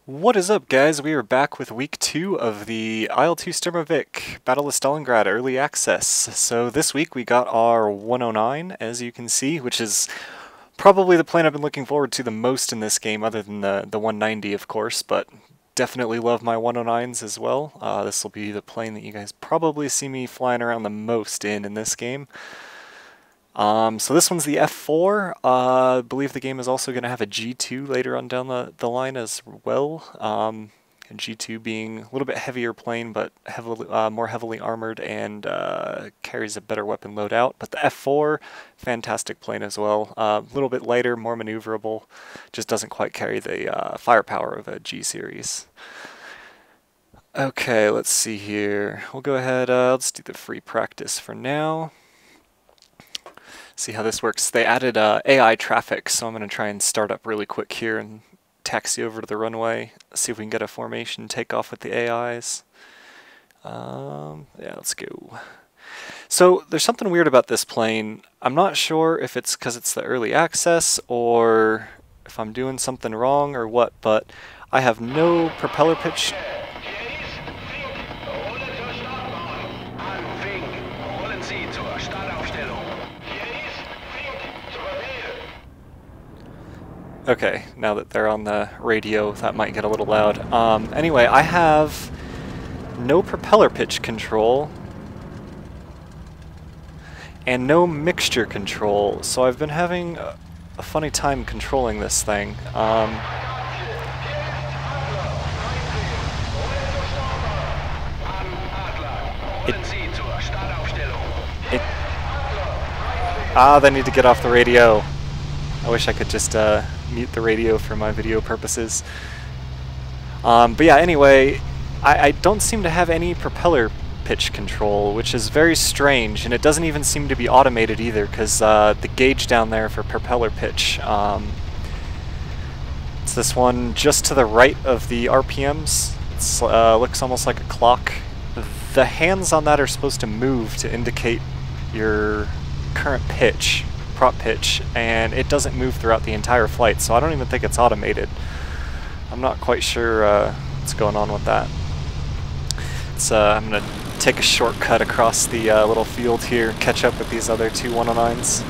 What is up, guys? We are back with week 2 of the IL2 Sturmovik Battle of Stalingrad Early Access. So this week we got our 109, as you can see, which is probably the plane I've been looking forward to the most in this game, other than the 190, of course, but definitely love my 109s as well. This will be the plane that you guys probably see me flying around the most in this game. So this one's the F4. I believe the game is also going to have a G2 later on down the line as well. G2 being a little bit heavier plane, but more heavily armored and carries a better weapon loadout. But the F4, fantastic plane as well. A little bit lighter, more maneuverable. Just doesn't quite carry the firepower of a G series. Okay, let's see here. We'll go ahead. Let's do the free practice for now. See how this works. They added AI traffic, so I'm going to try and start up really quick here and taxi over to the runway. See if we can get a formation takeoff with the AIs. Yeah, let's go. So there's something weird about this plane. I'm not sure if it's because it's the early access or if I'm doing something wrong or what, but I have no propeller pitch. Okay, now that they're on the radio, that might get a little loud. Anyway, I have no propeller pitch control and no mixture control, so I've been having a funny time controlling this thing. They need to get off the radio. I wish I could just mute the radio for my video purposes. But yeah, anyway, I don't seem to have any propeller pitch control, which is very strange, and it doesn't even seem to be automated either, because the gauge down there for propeller pitch, it's this one just to the right of the RPMs. It looks almost like a clock. The hands on that are supposed to move to indicate your current pitch. Prop pitch, and it doesn't move throughout the entire flight, so I don't even think it's automated. I'm not quite sure what's going on with that. I'm going to take a shortcut across the little field here, catch up with these other two 109s.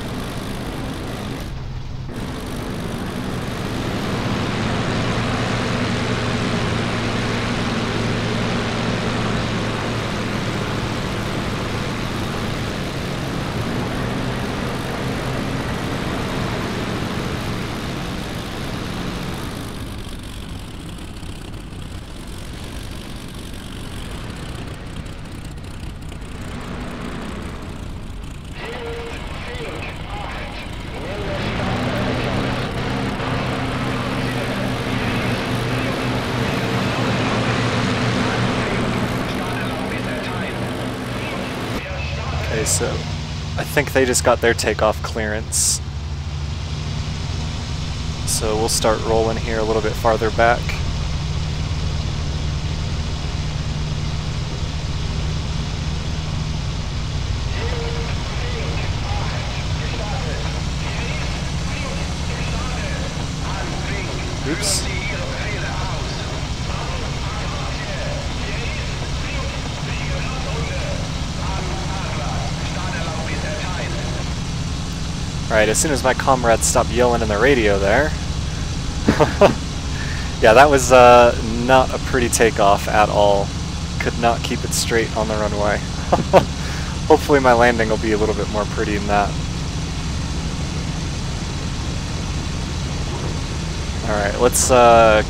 So I think they just got their takeoff clearance. So we'll start rolling here a little bit farther back. Oops. Right, as soon as my comrades stopped yelling in the radio there. Yeah, that was not a pretty takeoff at all. Could not keep it straight on the runway. Hopefully my landing will be a little bit more pretty than that. Alright, let's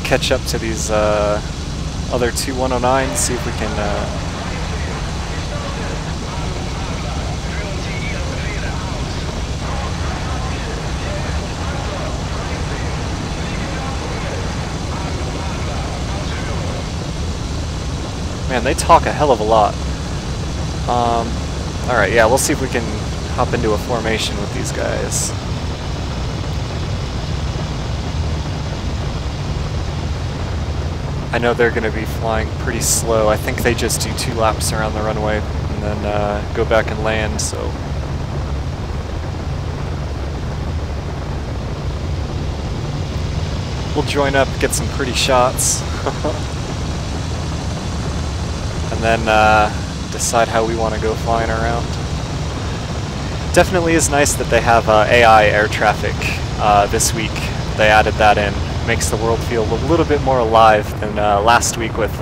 catch up to these other two 109s, see if we can... Man, they talk a hell of a lot. Alright, yeah, we'll see if we can hop into a formation with these guys. I know they're going to be flying pretty slow. I think they just do 2 laps around the runway and then go back and land, so... We'll join up, get some pretty shots, and then decide how we want to go flying around. Definitely is nice that they have AI air traffic this week. They added that in. Makes the world feel a little bit more alive than last week with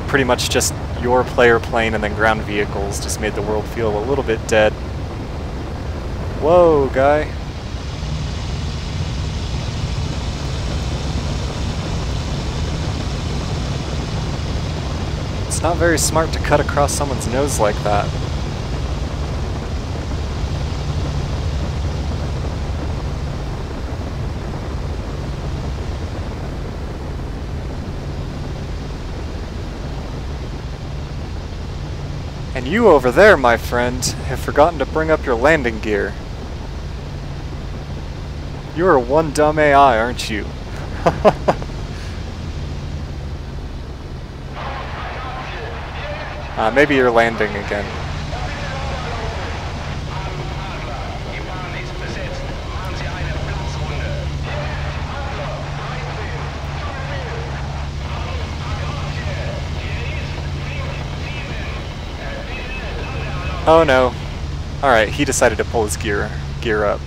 pretty much just your player plane and then ground vehicles. Just made the world feel a little bit dead. Whoa, guy. It's not very smart to cut across someone's nose like that. And you over there, my friend, have forgotten to bring up your landing gear. You are one dumb AI, aren't you? Maybe you're landing again. Oh no. Alright, he decided to pull his gear up.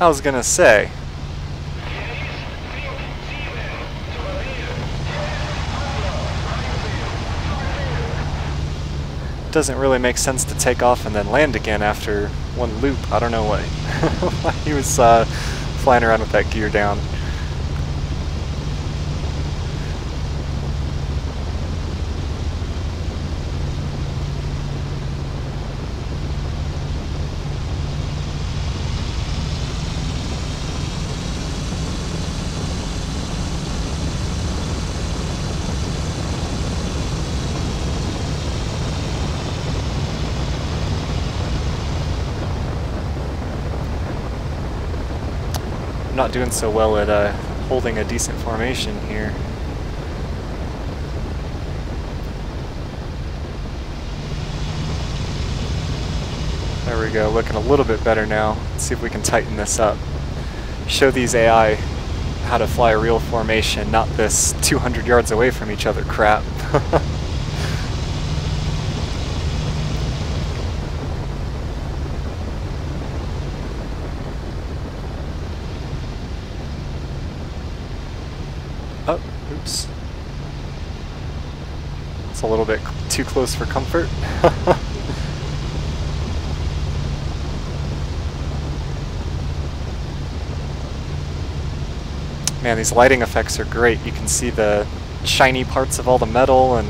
I was gonna say. Doesn't really make sense to take off and then land again after one loop. I don't know why. He was flying around with that gear down. Not doing so well at holding a decent formation here. There we go, looking a little bit better now. Let's see if we can tighten this up. Show these AI how to fly a real formation, not this 200 yards away from each other crap. Oh, oops. It's a little bit too close for comfort. Man, these lighting effects are great. You can see the shiny parts of all the metal, and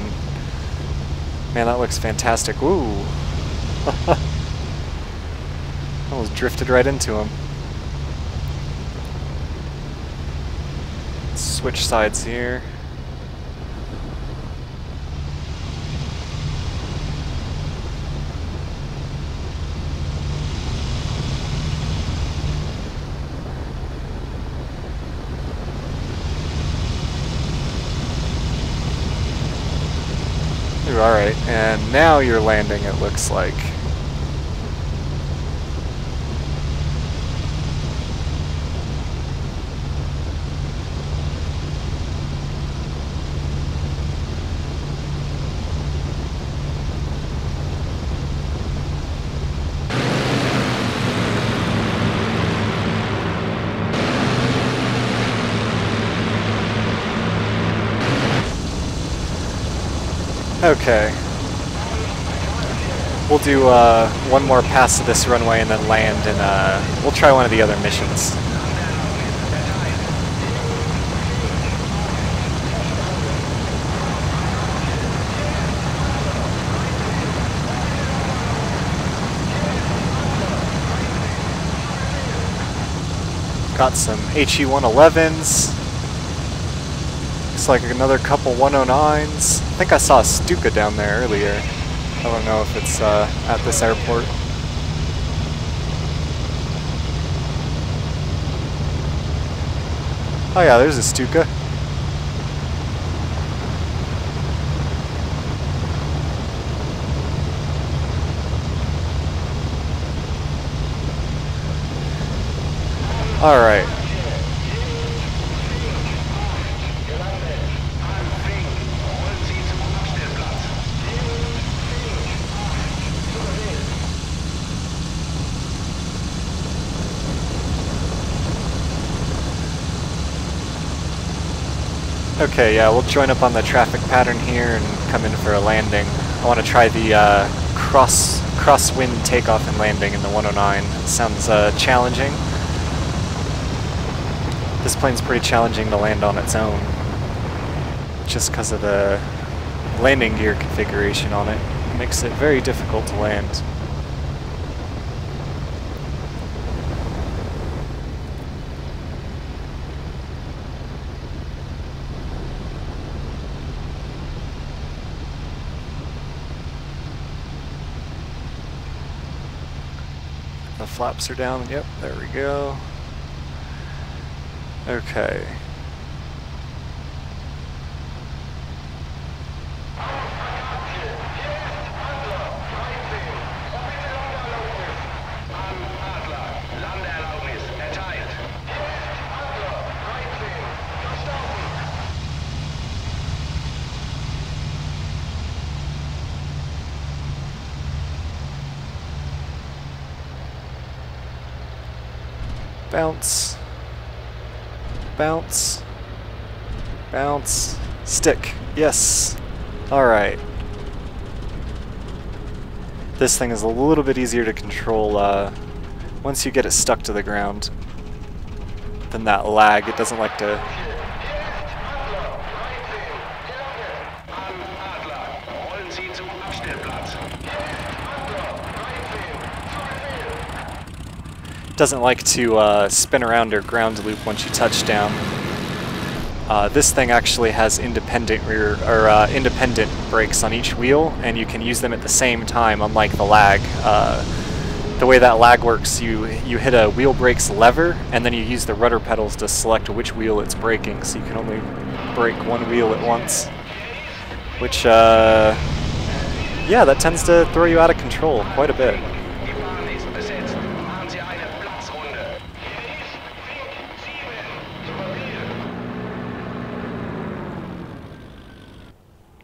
man, that looks fantastic. Ooh. Almost drifted right into him. Switch sides here. Alright, and now you're landing, it looks like. Okay. We'll do one more pass of this runway and then land, and we'll try one of the other missions. Got some HE-111s. Looks like another couple 109s. I think I saw a Stuka down there earlier. I don't know if it's at this airport. Oh yeah, there's a Stuka. Alright. Okay, yeah, we'll join up on the traffic pattern here and come in for a landing. I want to try the crosswind takeoff and landing in the 109. It sounds challenging. This plane's pretty challenging to land on its own, just because of the landing gear configuration on it. It makes it very difficult to land. The flaps are down. Yep, there we go. Okay. Bounce. Bounce. Bounce. Stick. Yes. Alright. This thing is a little bit easier to control once you get it stuck to the ground than that lag. It doesn't like to... doesn't like to spin around or ground loop once you touch down. This thing actually has independent rear or independent brakes on each wheel, and you can use them at the same time, unlike the lag. The way that lag works, you hit a wheel brakes lever, and then you use the rudder pedals to select which wheel it's braking, so you can only brake one wheel at once. Which, yeah, that tends to throw you out of control quite a bit.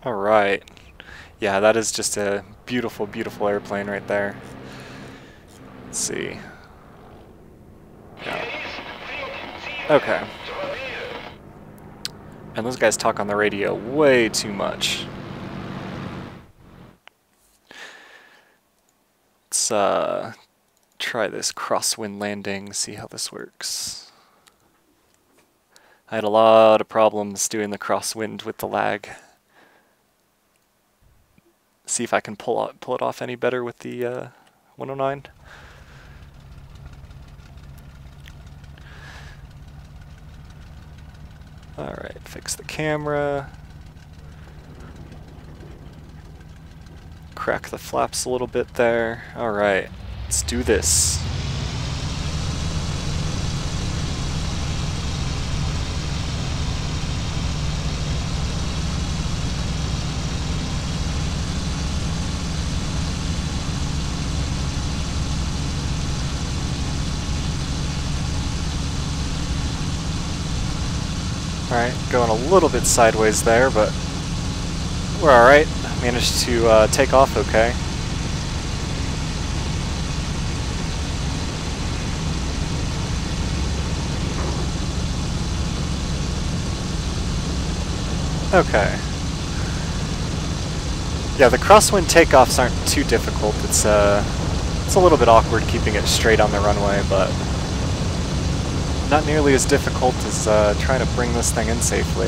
Alright. Yeah, that is just a beautiful, beautiful airplane right there. Let's see. Yeah. Okay. And those guys talk on the radio way too much. Let's try this crosswind landing, see how this works. I had a lot of problems doing the crosswind with the lag. See if I can pull it off any better with the 109. Alright, fix the camera. Crack the flaps a little bit there. Alright, let's do this. Alright, going a little bit sideways there, but we're alright. Managed to take off okay. Okay. Yeah, the crosswind takeoffs aren't too difficult. It's a little bit awkward keeping it straight on the runway, but not nearly as difficult as trying to bring this thing in safely.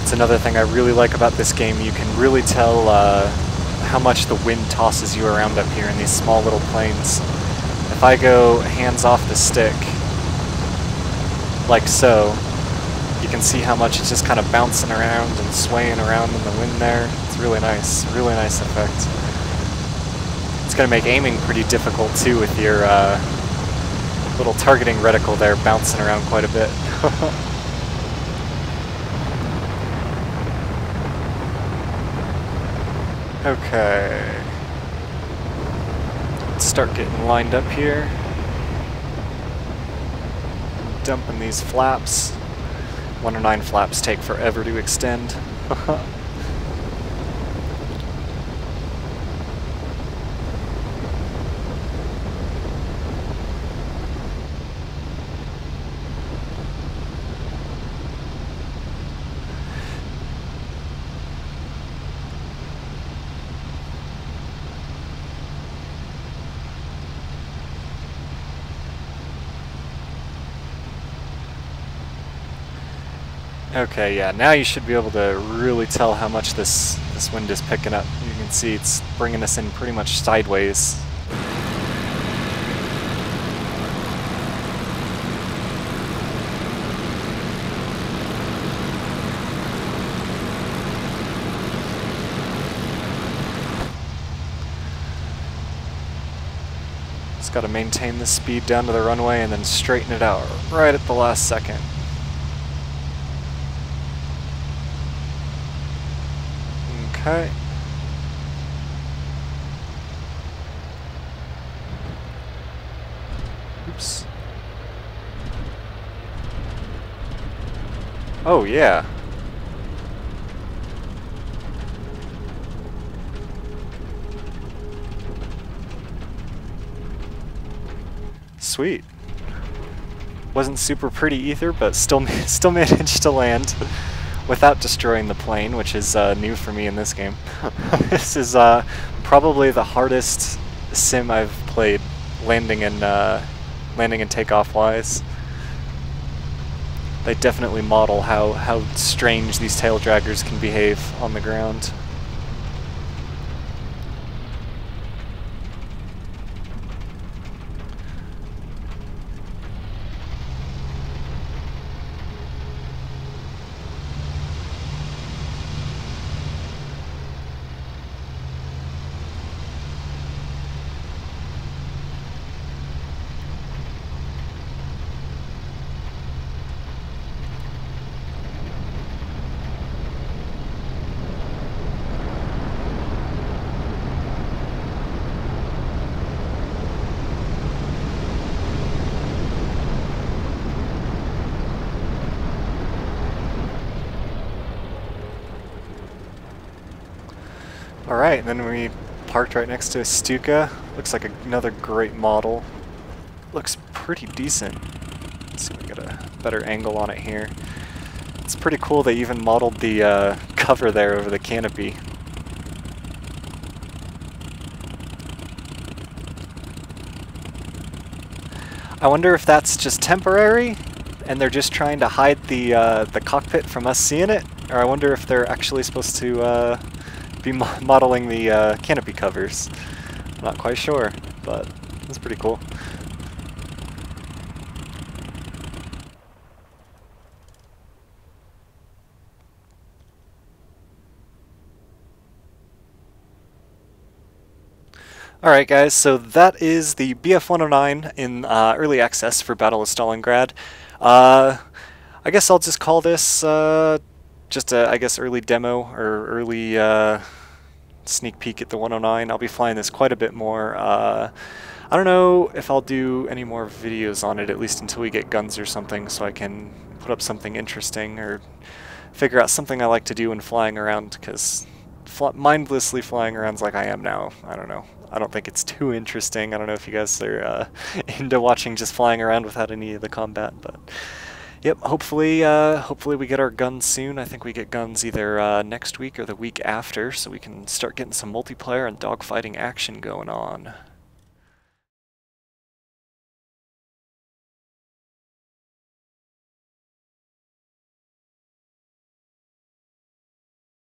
It's another thing I really like about this game. You can really tell how much the wind tosses you around up here in these small little planes. If I go hands off the stick, like so, you can see how much it's just kind of bouncing around and swaying around in the wind there. It's really nice effect. It's going to make aiming pretty difficult too with your little targeting reticle there bouncing around quite a bit. Okay. Let's start getting lined up here. Dumping these flaps. 109 flaps take forever to extend. Okay, yeah, now you should be able to really tell how much this wind is picking up. You can see it's bringing us in pretty much sideways. Just got to maintain the speed down to the runway and then straighten it out right at the last second. Okay. Oops. Oh, yeah. Sweet. Wasn't super pretty either, but still managed to land without destroying the plane, which is new for me in this game. This is probably the hardest sim I've played, landing and takeoff wise. They definitely model how strange these tail draggers can behave on the ground. Alright, and then we parked right next to a Stuka. Looks like another great model. Looks pretty decent. Let's see if we get a better angle on it here. It's pretty cool they even modeled the cover there over the canopy. I wonder if that's just temporary and they're just trying to hide the cockpit from us seeing it, or I wonder if they're actually supposed to be modeling the canopy covers. I'm not quite sure, but it's pretty cool. Alright guys, so that is the BF109 in early access for Battle of Stalingrad. I guess I'll just call this just a, I guess, early demo or early sneak peek at the 109. I'll be flying this quite a bit more. I don't know if I'll do any more videos on it, at least until we get guns or something, so I can put up something interesting or figure out something I like to do when flying around, because mindlessly flying around like I am now, I don't know. I don't think it's too interesting. I don't know if you guys are into watching just flying around without any of the combat, but yep, hopefully we get our guns soon. I think we get guns either next week or the week after, so we can start getting some multiplayer and dogfighting action going on.